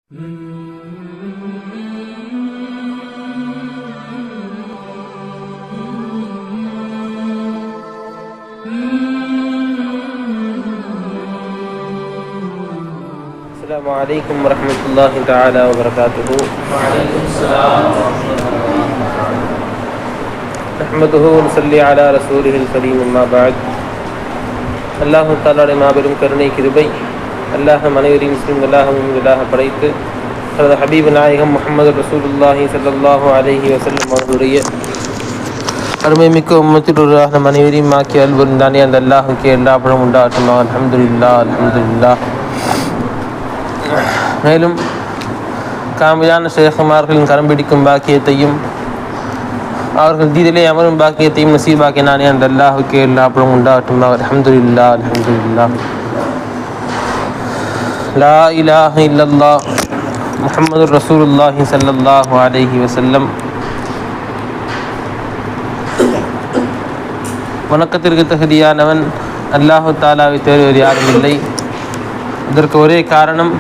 السلام عليكم ورحمة الله تعالى وبركاته. وعليكم السلام ورحمة الله تعالى. نحمده ونصلي على رسوله الكريم أما بعد. அல்லாஹ் தஆலாவுடைய மாபெரும் கருணை கிருபை அல்லாஹ் அனைவரையும் முஸ்லிம்களாக படைத்து அதது ஹபீப் நாயகம் முஹம்மது ரசூலுல்லாஹி ஸல்லல்லாஹு அலைஹி வஸல்லம் அவர்களுடைய அருமைமிக்க உம்மத்தினராக நம் அனைவரையும் ஆக்கி அல்புரிந்தானே அந்த அல்லாஹுக்கு எல்லா புகழும் உண்டாகட்டும். அல்ஹம்துலில்லாஹ் அல்ஹம்துலில்லாஹ். மேலும் காமியான ஷேഖமார்களின் கரம் பிடிக்கும் பாக்கியத்தையும் அவர்கள் தீதிலே அமரும் பாக்கியத்தையும் நசீபாக்கினானே அந்த அல்லாஹுக்கு எல்லா புகழும் உண்டாகட்டும். அல்ஹம்துலில்லாஹ் அல்ஹம்துலில்லாஹ். லா இலாஹ இல்லல்லாஹ் முஹம்மதுர் ரசூலுல்லாஹி ஸல்லல்லாஹு அலைஹி வஸல்லம். வணக்கத்திற்கு தகுதியானவன் அல்லாஹு தாலாவை தவிர யாரும் இல்லை. இதற்கு ஒரே காரணம்,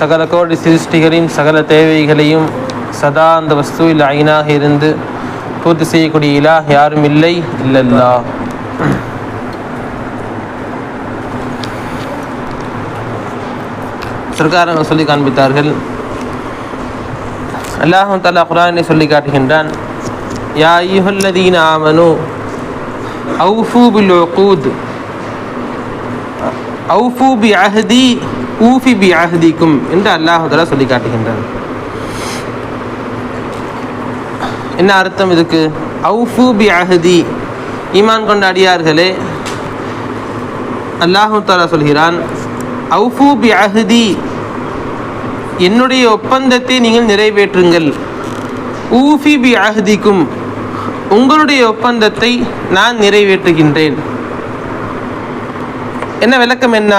சகல கோடி சிருஷ்டிகளின் சகல தேவைகளையும் சதா அந்த வஸ்துவில் ஐனாக இருந்து பூர்த்தி செய்யக்கூடிய இலாஹ் யாரும் இல்லை இல்லல்லாஹ். சர்க்காரங்கள் சொல்லி காண்பித்தார்கள். அல்லாஹு தஆலா குர்ஆனிலே சொல்லி காட்டுகின்றான், யா அய்யுஹல்லதீன ஆமனூ அவ்ஃபூ பில் உகூத் அவ்ஃபூ பி அஹ்தி ஊஃபி பி அஹ்திக்கும் என்று அல்லாஹ் தஆலா சொல்லி காட்டுகின்றான். என்ன அர்த்தம் இதுக்கு? அவ்ஃபூ பி அஹ்தி, ஈமான் கொண்ட அடியார்களே, அல்லாஹ் தஆலா சொல்கிறான், அவ்ஃபூ பி அஹ்தி, என்னுடைய ஒப்பந்தத்தை நீங்கள் நிறைவேற்றுங்கள். ஊஃபி பி அஹ்திக்கும், உங்களுடைய ஒப்பந்தத்தை நான் நிறைவேற்றுகின்றேன். என்ன விளக்கம்? என்ன?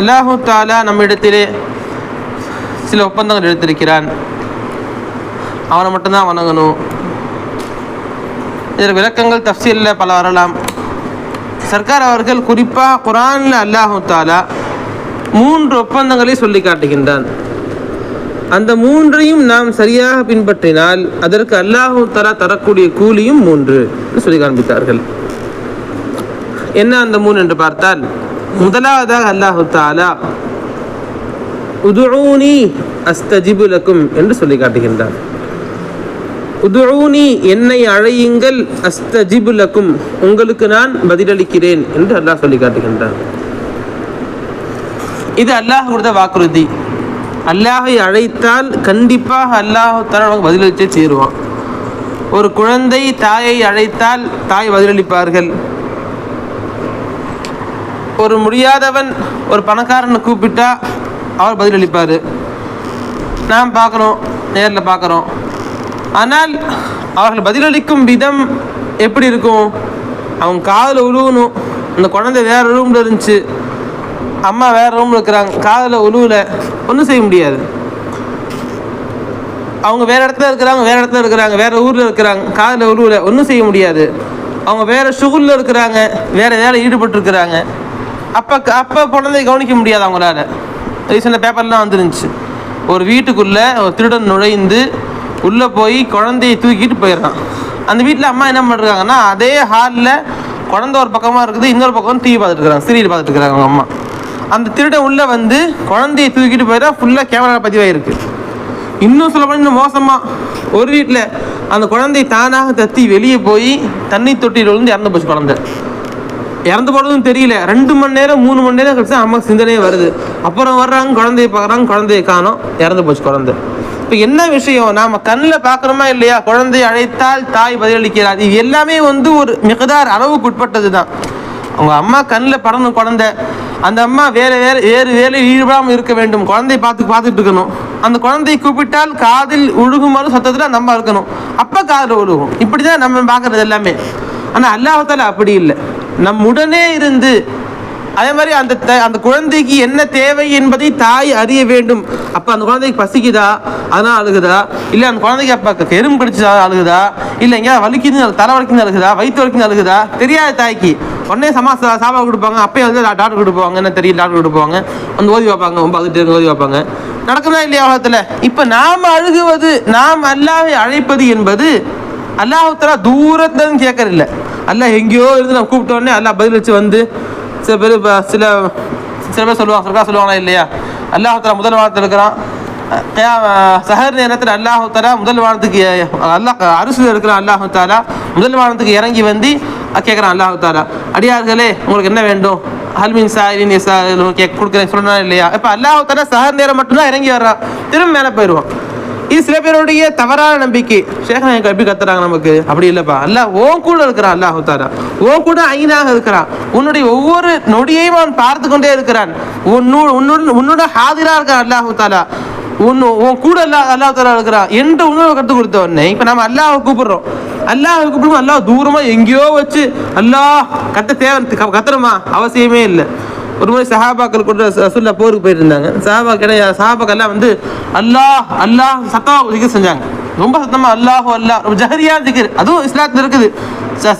அல்லாஹு தஆலா நம்மிடத்திலே சில ஒப்பந்தங்கள் எடுத்திருக்கிறான். அவனை மட்டும்தான் வணங்கணும். இதில் விளக்கங்கள் தஃசீலில் பல வரலாம். சர்க்கார் அவர்கள் குறிப்பாக குர்ஆனில் அல்லாஹு தஆலா 3 ஒப்பந்தங்களை சொல்லி காட்டுகின்றான். அந்த 3ஐயும் நாம் சரியாக பின்பற்றினால் அதற்கு அல்லாஹு தஆலா தரக்கூடிய கூலியும் 3 சொல்லி காண்பித்தார்கள். என்ன அந்த 3 என்று பார்த்தால், முதலாவதாக அல்லாஹு தஆலா உதுஊனி அஸ்தஜிபு லக்கும் என்று சொல்லி காட்டுகின்றார். உதுஊனி, என்னை அழையுங்கள், அஸ்தஜிபு லக்கும், உங்களுக்கு நான் பதிலளிக்கிறேன் என்று அல்லாஹ் சொல்லி காட்டுகின்றான். இது அல்லாஹ் கொடுத்த வாக்குறுதி. அல்லாஹை அழைத்தால் கண்டிப்பாக அல்லாஹ் தஆலா பதிலளித்தே தீருவான். ஒரு குழந்தை தாயை அழைத்தால் தாய் பதிலளிப்பார்கள். ஒரு முடியாதவன் ஒரு பணக்காரனை கூப்பிட்டா அவர் பதிலளிப்பார். நாம் பார்க்குறோம், நேரில் பார்க்குறோம். ஆனால் அவர்கள் பதிலளிக்கும் விதம் எப்படி இருக்கும்? அவங்க காதில் உழுவணும். அந்த குழந்தை வேறு ரூமில் இருந்துச்சு, அம்மா வேறு ரூமில் இருக்கிறாங்க, காதில் உழுவல, ஒன்றும் செய்ய முடியாது. அவங்க வேறு இடத்துல இருக்கிறாங்க, வேறு ஊரில் இருக்கிறாங்க, காதில் உழுவல, ஒன்றும் செய்ய முடியாது. அவங்க வேறு ஷுகுலில் இருக்கிறாங்க, வேறு வேலை ஈடுபட்டுருக்கிறாங்க. அப்போ குழந்தைய கவனிக்க முடியாது அவங்களால. ரீசெண்டாக பேப்பர்லாம் வந்துருந்துச்சு, ஒரு வீட்டுக்குள்ளே ஒரு திருடன் நுழைந்து உள்ளே போய் குழந்தையை தூக்கிட்டு போயிடுறான். அந்த வீட்டில் அம்மா என்ன பண்ணுறாங்கன்னா, அதே ஹாலில் குழந்தை ஒரு பக்கமாக இருக்குது, இன்னொரு பக்கம் டிவி பார்த்துட்டுருக்காங்க, சீரியல் பார்த்துட்டுருக்காங்க அவங்க அம்மா. அந்த திருடன் உள்ளே வந்து குழந்தையை தூக்கிட்டு போயிடா, ஃபுல்லாக கேமரா பதிவாயிருக்கு. இன்னும் சொல்ல போனால் இன்னும் மோசமாக, ஒரு வீட்டில் அந்த குழந்தை தானாக தத்தி வெளியே போய் தண்ணி தொட்டியில் விழுந்து இறந்து போச்சு. குழந்தை இறந்து போனதும் தெரியல. 2 மணி நேரம் 3 மணி நேரம் கழிச்சு அம்மா சிந்தனையே வருது. அப்புறம் வர்றாங்க, குழந்தைய பார்க்குறாங்க, குழந்தைய காணோம், இறந்து போச்சு குழந்தை. இப்போ என்ன விஷயம்? நாம் கண்ணில் பார்க்குறோமா இல்லையா? குழந்தையை அழைத்தால் தாய் பதிலளிக்கிறார். இது எல்லாமே ஒரு மிகதார் அளவுக்கு உட்பட்டது தான். அவங்க அம்மா கண்ணில் படணும் குழந்தை. அந்த அம்மா வேறு வேலை ஈடுபடாமல் இருக்க வேண்டும். குழந்தையை பார்த்துட்டு இருக்கணும். அந்த குழந்தையை கூப்பிட்டால் காதில் உழுகுமாறு சத்தத்தில் நம்ம இருக்கணும். அப்போ காதில் உழுகும். இப்படி தான் நம்ம பார்க்குறது எல்லாமே. ஆனால் அல்லாஹ் தஆலா அப்படி இல்லை. நம்முடனே இருந்து அதே மாதிரி அந்த குழந்தைக்கு என்ன தேவை என்பதை தாய் அறிய வேண்டும். அப்போ அந்த குழந்தைக்கு பசிக்குதா அதனால அழுகுதா, இல்லை அந்த குழந்தைக்கு அப்போ எறும்பு கடிச்சா அழுகுதா, இல்லை எங்கேயா வலிக்குது தலை வலிக்குன்னு அழுகுதா, வயிற்று வலிக்குன்னு அழுகுதா, தெரியாத தாய்க்கு உடனே சாப்பாடு கொடுப்பாங்க. அப்பயே வந்து டாக்டர் கொடுப்பாங்க, என்ன தெரியல டாக்டர் கொடுப்பாங்க, வந்து ஓதி வைப்பாங்க, ரொம்ப அதுட்டு ஓதி வைப்பாங்க. நடக்குதா இல்லையா உலகத்தில்? இப்போ நாம் அழுகுவது, நாம் அல்லாஹ்வை அழைப்பது என்பது அல்லாஹ் தஆலா தூரத்துலன்னு கேட்கறதில்ல. அல்லாஹ் எங்கேயோ இருந்து நம்ம கூப்பிட்டோடனே அல்லாஹ் பதில் வச்சு வந்து சில பேர் சொல்லுவாங்களா இல்லையா, அல்லாஹ் தஆலா முதல் வானத்தில் இருக்கிறான், சஹர் நேரத்தில் அல்லாஹ் தஆலா முதல் வானத்துக்கு அல்லாஹ் அரிசியில் இருக்கிறான், அல்லாஹ் தஆலா முதல் வானத்துக்கு இறங்கி வந்து கேட்குறான் அல்லாஹ் தஆலா, அடியார்களே உங்களுக்கு என்ன வேண்டும், ஹல்மின் சாயிலின் கொடுக்குறேன் சொல்றா இல்லையா. இப்போ அல்லாஹ் தஆலா சஹர் நேரம் மட்டும்தான் இறங்கி வர்றான், திரும்ப மேலே போயிடுவான். இது சில பேருடைய தவறான நம்பிக்கை. ஷேഖ் எனக்கு எப்படி கத்துறாங்க நமக்கு, அப்படி இல்லைப்பா, அல்லாஹ் ஓன் கூட இருக்கிறான், அல்லாஹ் தஆலா ஓன் கூட ஐனாக இருக்கிறான், உன்னுடைய ஒவ்வொரு நொடியையும் அவன் பார்த்து கொண்டே இருக்கிறான், உன்னோட ஹாதிரா இருக்கான் அல்லாஹ் தஆலா, உன் கூட அல்லாஹ் தஆலா இருக்கிறான் என்று உணர்வை கற்றுக் கொடுத்த உடனே இப்போ நம்ம அல்லாஹ்வை கூப்பிடுறோம். அல்லாஹ்வை கூப்பிடுவோம், அல்லாஹ் தூரமா எங்கேயோ வச்சு அல்லாஹ் கத்துறோமா அவசியமே இல்லை. ஒரு முறை சஹாபாக்கள் கூட ரசூலுல்லாஹ் போருக்கு போயிட்டு இருந்தாங்க. சஹாபாக்கள் எல்லாம் வந்து அல்லாஹ் அல்லாஹ் சத்தமாக திக்ர் செஞ்சாங்க, ரொம்ப சத்தமாக அல்லாஹ் அல்லாஹ், ரொம்ப ஜஹரியா திக்ர், அதுவும் இஸ்லாத்தில் இருக்குது,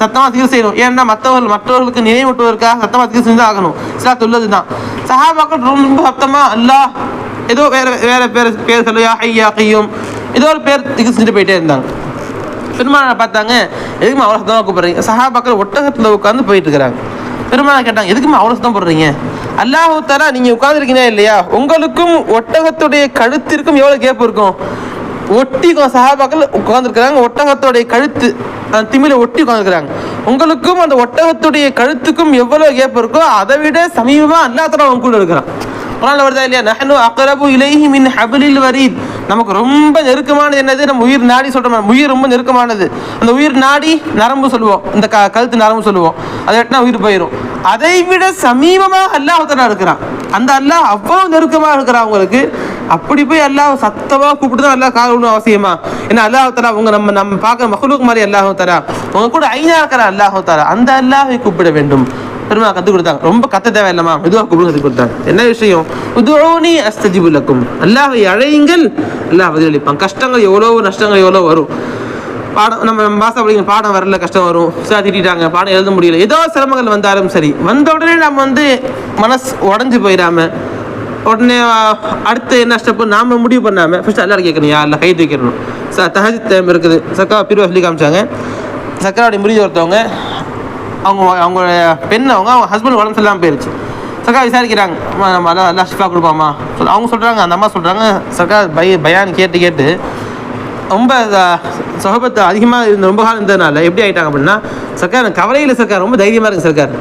சத்தமாக திக்ர் செய்யணும். ஏன்னா மற்றவர்களுக்கு நினைவூட்டுவதற்காக சத்தமாக திக்ர் செஞ்சு ஆகணும், இஸ்லாத்தில் உள்ளது தான். சஹாபாக்கள் ரொம்ப சத்தமாக அல்லாஹ் ஏதோ வேற பேர் சொல்லுயா ஐயா கையும் ஏதோ ஒரு பேர் திக்ர் செஞ்சுட்டு போயிட்டே இருந்தாங்க. பெருமானை பார்த்தாங்க, எதுக்குமே அவ்வளோ சத்தமாக கூப்பிட்றீங்க? சஹாபாக்கள் ஒட்டகத்தில் உட்காந்து போயிட்டு இருக்கிறாங்க. பெருமானை கேட்டாங்க, எதுக்குமே அவ்வளோ சத்தம் போடுறீங்க? அல்லாஹ் தஆலா நீங்கள் உட்காந்துருக்கீங்க இல்லையா, உங்களுக்கும் ஒட்டகத்துடைய கழுத்திற்கும் எவ்வளோ கேப் இருக்கும்? ஒட்டி சஹாபாக்கள் உட்காந்துருக்குறாங்க, ஒட்டகத்துடைய கழுத்து அந்த திமில ஒட்டி உட்காந்துருக்குறாங்க. உங்களுக்கும் அந்த ஒட்டகத்துடைய கழுத்துக்கும் எவ்வளோ கேப் இருக்கோ அதை விட சமீபமாக அல்லாஹ் தஆலா அவங்க கூட இருக்கிறான். குர்ஆன்ல வருதா இல்லையா, நஹ்னு அக்ரபு இலைஹி மின் ஹப்லில் வரீத், நமக்கு ரொம்ப நெருக்கமானது என்னது? நம்ம உயிர் நாடி சொல்கிறோம், உயிர் ரொம்ப நெருக்கமானது. அந்த உயிர் நாடி நரம்பு சொல்லுவோம், இந்த கழுத்து நரம்பு சொல்லுவோம், அதை வெட்டினா உயிர் போயிடும். அதை விட சமீபமாக அல்லாஹ் தஆலா இருக்கிறான். அந்த அல்லாஹ் அவ்வளோ நெருக்கமாக இருக்கிறான் அவங்களுக்கு. அப்படி போய் அல்லாஹ் சத்தமாக கூப்பிட்டு தான் அல்லாஹ் கால் ஒன்றும் அவசியமா? ஏன்னா அல்லாஹ் தஆலா அவங்க நம்ம பார்க்குற மஹ்லூக் மாதிரி அல்லாஹ் தஆலா அவங்க கூட ஐனா இருக்கிற அல்லாஹ் தஆலா, அந்த அல்லாஹ்வை கூப்பிட வேண்டும். பெருமா கற்றுக் கொடுத்தாங்க, ரொம்ப கத்த தேவையில்லாமா, மெதுவாக கூப்பிட்டு கற்றுக் கொடுத்தாங்க. என்ன விஷயம்? உதுஊனி அஸ்தஜிபு லக்கும், அல்லாஹ்வை அழையுங்கள் அல்லாஹ் பதிலளிப்பான். கஷ்டங்கள் எவ்வளோ, நஷ்டங்கள் எவ்வளோ வரும். பாடம் நம்ம மாதம் படிக்கிற பாடம் வரல, கஷ்டம் வரும், சார் திட்டாங்க, பாடம் எழுத முடியல, ஏதோ சிரமங்கள் வந்தாலும் சரி, வந்த உடனே நம்ம வந்து மனசு உடஞ்சி போயிடாம உடனே அடுத்து என்ன ஸ்டெப்பு நாம் முடிவு பண்ணாமல் ஃபஸ்ட்டு எல்லாரும் கேட்கணும், யா அல்லா கை தூக்கிடணும். தஹஜ்ஜுத் டைம் இருக்குது. சக்கா பிரிவாக சொல்லி காமிச்சாங்க. சக்கராவுடைய முறிஞ்சு ஒருத்தவங்க, அவங்களுடைய பெண் அவங்க ஹஸ்பண்ட் உடம்பு சரியில்லாமல் போயிருச்சு. சக்கா விசாரிக்கிறாங்க, நம்ம அல்லா ஷிஃபா கொடுப்பாமா? அவங்க சொல்கிறாங்க, அந்த அம்மா சொல்கிறாங்க, சக்கா பயான் கேட்டு ரொம்ப சொஹபத்து அதிகமாக இருந்த ரொம்ப காலம் இருந்ததுனால எப்படி ஆகிட்டாங்க அப்படின்னா, சர்க்கார் எனக்கு கவலையில் சர்க்கார் ரொம்ப தைரியமாக இருக்குது சர்க்கார்.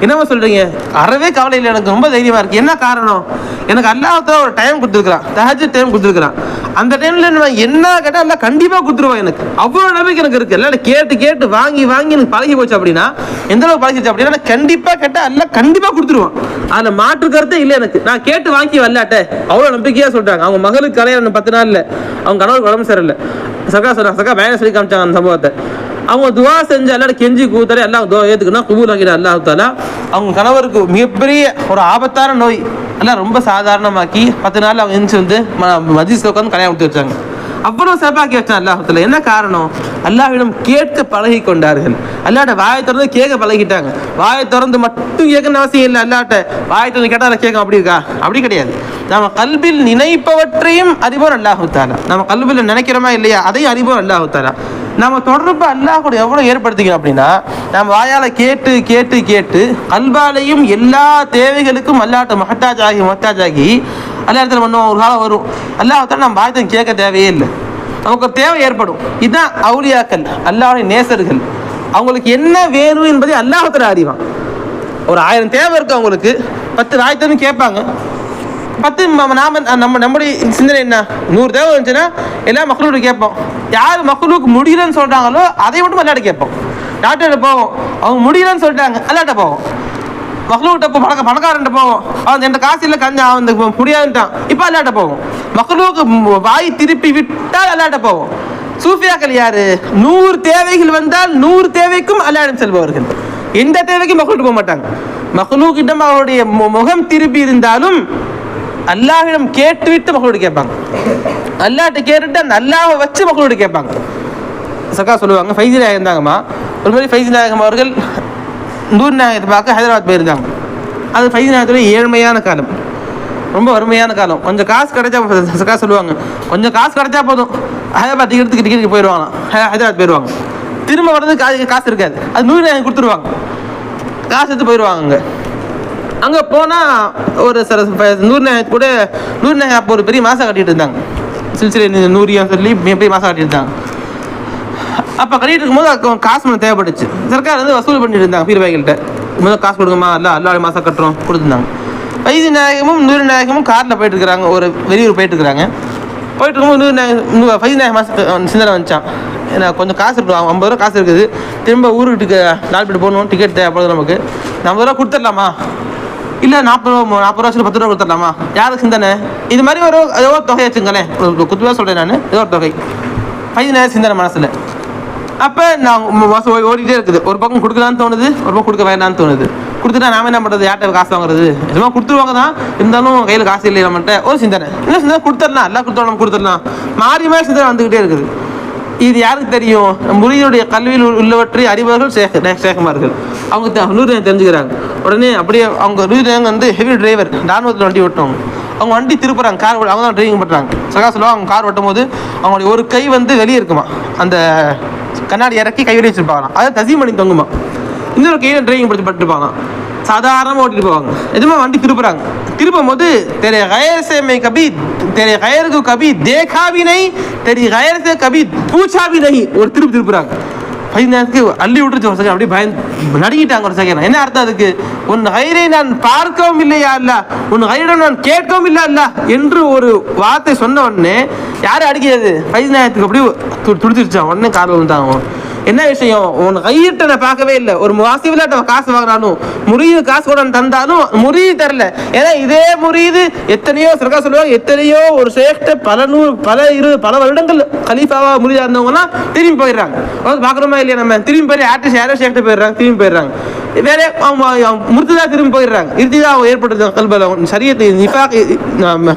என்னம்மா சொல்கிறீங்க? அறவே கவலையில் எனக்கு ரொம்ப தைரியமாக இருக்குது. என்ன காரணம்? எனக்கு அல்லாஹ் தஆலா ஒரு டைம் கொடுத்துருக்குறான், தஹஜ்ஜுத் டைம் கொடுத்துருக்குறான். அந்த டைமில் நான் என்ன கேட்டால் எல்லாம் கண்டிப்பாக கொடுத்துருவான். எனக்கு அவ்வளோ நம்பிக்கை எனக்கு இருக்குது. எல்லாம் கேட்டு வாங்கி எனக்கு பழகி போச்சு. அப்படின்னா எந்த அளவுக்கு பழகிச்சு அப்படின்னா, நான் கண்டிப்பாக கேட்டால் எல்லாம் கண்டிப்பாக கொடுத்துருவான். அதில் மாற்று கருத்தே இல்லை எனக்கு. நான் கேட்டு வாங்கி வரலாட்ட அவ்வளோ நம்பிக்கையாக சொல்கிறாங்க. அவங்க மகளுக்கு கல்யாணம் 10 நாளில் அவங்க கணவருக்கு உடம்பு சரியில்லை. சக்கா சொல்கிறாங்க, சக்கா பயணம் சொல்லி காமிச்சாங்க அந்த சம்பவத்தை. அவங்க துவா செஞ்சு எல்லாரும் கெஞ்சி கூத்தாரு, எல்லாம் துவா ஏற்றுக்கணும், குபூல் ஆகிட அல்லாஹ் தஆலா. அவங்க கணவருக்கு மிகப்பெரிய ஒரு ஆபத்தான நோய் எல்லாம் ரொம்ப சாதாரணமாக்கி 10 நாள் அவங்க எழுந்துச்சு வந்து மஜ்லிஸ்ல உட்காந்து கல்யாணம் கொடுத்து வச்சாங்க. அவ்வளோ சிறப்பாக்கி வச்சான் அல்லாஹ் தஆலா. என்ன காரணம்? அல்லாஹ்விடம் கேட்க பழகி கொண்டார்கள். அல்லாஹ்ட்ட வாயை திறந்து கேட்க பழகிட்டாங்க. வாயை திறந்து மட்டும் கேட்கணும்னு அவசியம் இல்லை. அல்லாஹ்ட்ட வாயை திறந்து கேட்டால் கேட்கும் அப்படி இருக்கா? அப்படி கிடையாது. நம்ம கல்பில் நினைப்பவற்றையும் அறிவோம் அல்லாஹ் தஆலா. நம்ம கல்பில் நினைக்கிறோமா இல்லையா, அதையும் அறிவோம் அல்லாஹ் தஆலா. நம்ம தொடர்பு அல்லாஹ் கூட எவ்வளோ ஏற்படுத்திக்கணும் அப்படின்னா, நம்ம வாயால் கேட்டு கல்பாலையும் எல்லா தேவைகளுக்கும் அல்லாஹ்ட்ட மஹ்தாஜ் ஆகி அல்லா இடத்துல பண்ணுவோம். ஒரு காலம் வரும் அல்லாஹ் தஆலா நம்ம வாயத்தை கேட்க தேவையே இல்லை, நமக்கு ஒரு தேவை ஏற்படும். இதுதான் அவுலியாக்கள், அல்லாஹ்வுடைய நேசர்கள். அவங்களுக்கு என்ன வேணும் என்பதை அல்லாஹ் தஆலா அறிவான். ஒரு 1000 தேவை இருக்குது அவங்களுக்கு, 10 வாயத்தைன்னு கேட்பாங்க. 10 நம்முடைய சிந்தனை என்ன, 100 தேவை இருந்துச்சுன்னா எல்லா மக்ளூக்கு கேட்போம். யார் மக்ளூக்கு முடியலன்னு சொல்கிறாங்களோ அதை மட்டும் அல்லாட்ட கேட்போம். டாக்டர்கிட்ட போவோம், அவங்க முடியலன்னு சொல்லிட்டாங்க, அல்லாட்ட போவோம். மக்ளூக்கிட்ட பணக்காரன்ட்ட போவோம், அவன் என்கிட்ட காசு இல்லை கஞ்சா அவன் முடியாதுன்ட்டான், இப்போ அல்லாட்ட போவோம். மக்ளூக்கு வாய் திருப்பி விட்டால் அல்லாட்ட போவோம். சூஃபியாக்கள் யாரு? 100 தேவைகள் வந்தால் 100 தேவைக்கும் அல்லாஹ்விடம் செல்பவர்கள். எந்த தேவைக்கும் மக்கள்கிட்ட போக மாட்டாங்க. மக்லூக்கிடம் அவருடைய முகம் திருப்பி இருந்தாலும் அல்லாஹ்விடம் கேட்டுவிட்டு மக்களோடு கேட்பாங்க. அல்லாஹ்ட்ட கேட்டுட்டு அந்த அல்லாஹ்வை வச்சு மக்களோடு கேட்பாங்க. சக்கா சொல்லுவாங்க, ஃபைசி நாயகம் இருந்தாங்கம்மா. ஒரு மாதிரி ஃபைசி நாயகம் அவர்கள் நூர் நாயகத்தை பார்க்க ஹைதராபாத் போயிருந்தாங்க. அது ஃபைசி நாயகத்துடைய ஏழ்மையான காலம், ரொம்ப வறுமையான காலம். கொஞ்சம் காசு கிடைச்சா, சக்கா சொல்லுவாங்க, கொஞ்சம் காசு கிடைச்சா போதும் ஹைதராபாத் டிக்கெட்டுக்கு போயிடுவாங்க, ஹைதராபாத் போயிடுவாங்க. திரும்ப வர்றதுக்கு காசு இருக்காது, அது நூர் நாயகம் கொடுத்துருவாங்க, காசு எடுத்து போயிடுவாங்க. அங்கே போனால் ஒரு நூர் நாயகத்து கூட நூர் நாயகம் அப்போ ஒரு பெரிய மாசா கட்டிட்டு இருந்தாங்க, சில்சிலை நூரியம் சொல்லி பெரிய மாசா கட்டிட்டு இருந்தாங்க. அப்போ கட்டிட்டு இருக்கும்போது காசு ஒன்று தேவைப்பட்டுச்சு. சர்க்கார் வந்து வசூல் பண்ணிட்டு இருந்தாங்க பீர்பாய்கள்கிட்ட, முதல் காசு கொடுங்கம்மா, அல்லாவுடைய மாசா கட்டுறோம் கொடுத்துருந்தாங்க. ஃபைசி நாயகமும் நூர் நாயகமும் காரில் போயிட்டு இருக்கிறாங்க, ஒரு வெளியூர் போயிட்டு இருக்கிறாங்க. போயிட்டு இருக்கும்போது நூர் நாயகம் ஃபைசி நாயகம் மாதம் சிந்தனை வந்துச்சான், ஏன்னா கொஞ்சம் காசு இருக்கும், 50 ரூபா காசு இருக்குது, திரும்ப ஊருக்கு நாலு போகணும், டிக்கெட் தேவைப்படுது நமக்கு, 50 ரூபா கொடுத்துடலாமா, இல்லை 40 ரூபா 10 ரூபா கொடுத்துடலாமா, யாருக்கு சிந்தனை? இது மாதிரி ஏதோ ஒரு தொகை வச்சுங்களேன், குத்துவாக சொல்கிறேன் நான், ஏதோ ஒரு தொகை ஃபைசி நாயகம் சிந்தனை மனசில். அப்போ நான் மாதம் ஓடிக்கிட்டே இருக்குது, ஒரு பக்கம் கொடுக்கலான்னு தோணுது, ஒரு பக்கம் கொடுக்க வேண்டாம்னு தோணுது. கொடுத்துட்டா நாம என்ன பண்ணுறது, யார்கிட்ட காசு வாங்குறது, சும்மா கொடுத்துருவாங்க தான், இருந்தாலும் கையில் காசு இல்லை நம்மகிட்ட. ஒரு சிந்தனை, என்ன சிந்தனை, கொடுத்துடலாம், எல்லாம் கொடுத்துடலாம், மாறி மாறி சிந்தனை வந்துக்கிட்டே இருக்குது. இது யாருக்கு தெரியும்? முறியுடைய கல்வியில் உள்ளவற்றை அறிவர்கள் சேகமார்கள். அவங்க நூறு தெரிஞ்சுக்கிறாங்க. உடனே அப்படியே அவங்க நூறு வந்து ஹெவி டிரைவர், ராணுவத்தில் வண்டி ஓட்டுவாங்க. அவங்க வண்டி திருப்புறாங்க, கார் அவங்க தான் டிரைவிங் பண்ணுறாங்க. சகா சொல்லுவாங்க, அவங்க கார் ஓட்டும் போது அவங்களுடைய ஒரு கை வந்து வெளியே இருக்குமா, அந்த கண்ணாடி இறக்கி கை வெளியே வச்சுருப்பாங்களாம், அதை தசீம் பண்ணி தொங்குமா, இன்னொரு கையில் டிரைவிங் பட்டுருப்பாங்க, சாதாரணமாக ஓட்டிட்டு போவாங்க. எதுவுமே வண்டி திருப்புறாங்க. திருப்பும் போது தெரிய கயர் சே மே கபி தெரிய கயருக்கு கபி தேகா பி நஹி தெரிய கயர் சே கபி பூச்சா பி நஹி, ஒரு திருப்புறாங்க. 5 நேரத்துக்கு அள்ளி விட்டுருச்சு. ஒரு செகண்ட் அப்படியே பயந்து நடுங்கிட்டாங்க. ஒரு செகண்ட் என்ன அர்த்தம் அதுக்கு? உன் கயிறை நான் பார்க்கவும் இல்லையா அல்ல, உன் கயிறை நான் கேட்கவும் இல்லை அல்ல என்று ஒரு வார்த்தை சொன்ன உடனே யாரும் அடிக்கிறது 5 நேரத்துக்கு அப்படியே துடிச்சிருச்சான். உடனே காரில் வந்துட்டாங்க. என்ன விஷயம்? உன் கையிட்ட நான் பார்க்கவே இல்லை. ஒரு வாசிவில் காசு வாங்கினாலும் முறியீது காசு கூட தந்தாலும் முறியீது தரல. ஏன்னா இதே முறியீது எத்தனையோ சர்க்கா சொல்லுவாங்க, எத்தனையோ ஒரு சேஷ்ட பல வருடங்கள் கலீஃபாவா முறியா இருந்தவங்கலாம் திரும்பி போயிடுறாங்க. பார்க்குறோமா இல்லையா? நம்ம திரும்பி போய் ஆர்டிஸ்ட் யாரோ சேஷ்ட போயிடுறாங்க, திரும்பி போயிடுறாங்க. வேற முறுத்துதா திரும்பி போயிடுறாங்க. இறுதியா ஏற்படுது கல்பல சரியத்தை நிஃபாக்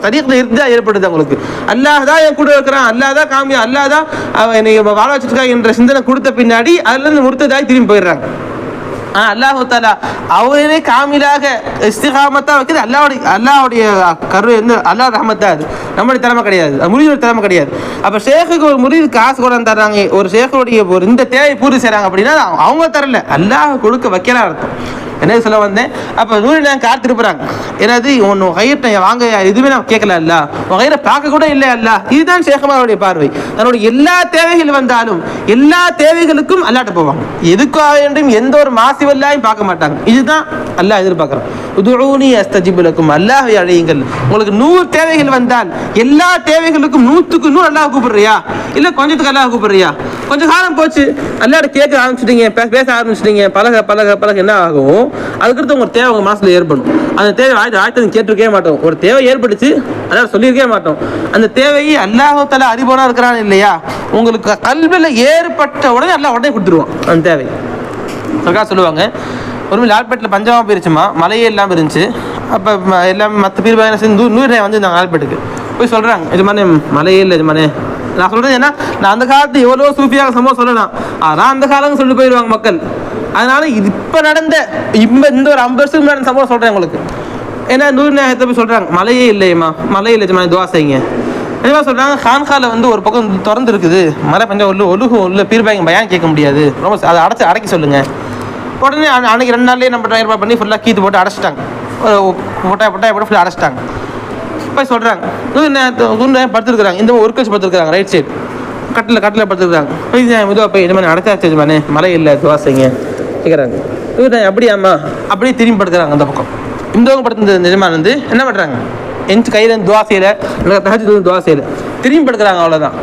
சரியத்தில் இறுதியா ஏற்படுது அவங்களுக்கு. அல்லாஹ் தான் என் கூட இருக்கிறான், அல்லாஹ் தான் காமியா, அல்லாஹ் தான் என்னை வாழ வச்சிருக்கா என்ற சிந்தனை கொடுத்த பின்னாடி அதுல இருந்து முறுத்ததாய் திரும்பி போயிடுறாங்க. அல்லாஹு தஆலா அவரே காமிலாக இஸ்திகாமத்தா வைக்கிறது அல்லாஹ்வுடைய கரு வந்து அல்லாஹ் ரஹ்மத்தா. அது நம்மளுடைய திறமை கிடையாது, அது முரீதோட திறமை கிடையாது. அப்ப ஷேக்குக்கு ஒரு முரீது காசு கூட தர்றாங்க, ஒரு ஷேக்குடைய ஒரு இந்த தேவை பூர்த்தி செய்றாங்க அப்படின்னா அவங்க தரல, அல்லாஹ் கொடுக்க வைக்கலாம் அர்த்தம். என்ன சொல்ல வந்தேன்? அப்போ நூறு நாங்கள் கார் திருப்புறாங்க. ஏன்னாது ஒன்று கயிறை வாங்க எதுவுமே நான் கேட்கல, அல்ல உன் கயிறை பார்க்க கூட இல்லை அல்ல. இதுதான் ஷேகுமாருடைய பார்வை. தன்னுடைய எல்லா தேவைகள் வந்தாலும் எல்லா தேவைகளுக்கும் அல்லாட்ட போவாங்க. எதுக்காக என்றும் எந்த ஒரு மாசிவல்லாயும் பார்க்க மாட்டாங்க. இதுதான் அல்லாஹ் எதிர்பார்க்குறான். உதுஊனி அஸ்தஜிபு லக்கும், அல்லாஹ்வை அழையுங்கள். உங்களுக்கு 100 தேவைகள் வந்தால் எல்லா தேவைகளுக்கும் 100க்கு 100 அல்லாஹ் கூப்பிடுறியா, இல்லை கொஞ்சத்துக்கு அல்லாஹ் கூப்பிடுறியா? கொஞ்சம் காலம் போச்சு, அல்லாஹ்ட்ட கேட்க ஆரம்பிச்சிட்டீங்க, பேச ஆரம்பிச்சிட்டீங்க, பழக என்ன ஆகும்? அதுக்கடுத்து உங்க தேவை உங்க மனசுல ஏற்படும். அந்த தேவை ஆயத்தை கேட்டிருக்கவே மாட்டோம். ஒரு தேவை ஏற்படுச்சு, அல்லாஹ் சொல்லியிருக்கவே மாட்டோம். அந்த தேவையை அல்லாஹ் தஆலா அறிபோனா இருக்கிறான் இல்லையா, உங்களுக்கு கல்வில ஏற்பட்ட உடனே அல்லாஹ் உடனே கொடுத்துருவான் அந்த தேவை. சர்க்கார் சொல்லுவாங்க, ஒரு லால்பேட்டில் பஞ்சமாக போயிருச்சுமா, மழையே இல்லாமல் இருந்துச்சு. அப்போ எல்லாமே மற்ற பீர்பாய் சேர்ந்து 100 வந்து நாங்கள் லால்பேட்டுக்கு போய் சொல்கிறாங்க, இது மாதிரி மழையே இல்லை, இது மாதிரி நான் சொல்கிறது. ஏன்னா நான் அந்த காலத்து எவ்வளோ சூஃபியாக சம்பவம் சொல்லலாம், ஆனால் அந்த காலம் சொல்லிட்டு போயிடுவாங்க மக்கள். அதனால இப்போ நடந்த இந்த ஒரு 50 வருஷத்துக்கு முன்னாடி சம்பவம் சொல்கிறேன் உங்களுக்கு. ஏன்னா 100 நேரத்தை போய் சொல்கிறாங்க, மழையே இல்லையம்மா, மழையே இல்லை, துவா செய்யுங்க. என்ன சொல்கிறாங்க, கான்கால வந்து ஒரு பக்கம் திறந்து இருக்குது, மழை பஞ்சம் ஒழுகு பீர்பாய்ங்க பயான் கேட்க முடியாது, ரொம்ப அதை அடைக்கி சொல்லுங்கள். உடனே அன்றைக்கி 2 நாள்லேயே நம்ம ஏற்பாடு பண்ணி ஃபுல்லாக கீத்து போட்டு அடைச்சிட்டாங்க, பொட்டாய் போட்டு ஃபுல்லாக அடைச்சிட்டாங்க. போய் சொல்கிறாங்க, 100 நேரம் படுத்துருக்குறாங்க, இந்த ஒரு கட்சி படுத்துருக்குறாங்க, ரைட் சைடு கட்டில் படுத்துருக்குறாங்க. மெதுவாக போய் இது மாதிரி அடைச்சாச்சு மனே, மழை இல்லை, துவா செய்யுங்க கேட்குறாங்க. அப்படியாம்மா, அப்படியே திரும்பி படுத்துறாங்க அந்த பக்கம். இந்த பக்கம் படுத்து நிஜமான வந்து என்ன பண்ணுறாங்க, எந்த கையில் துவா செய்யலை, துவா செய்யலை, திரும்பி படுக்கிறாங்க, அவ்வளோதான்.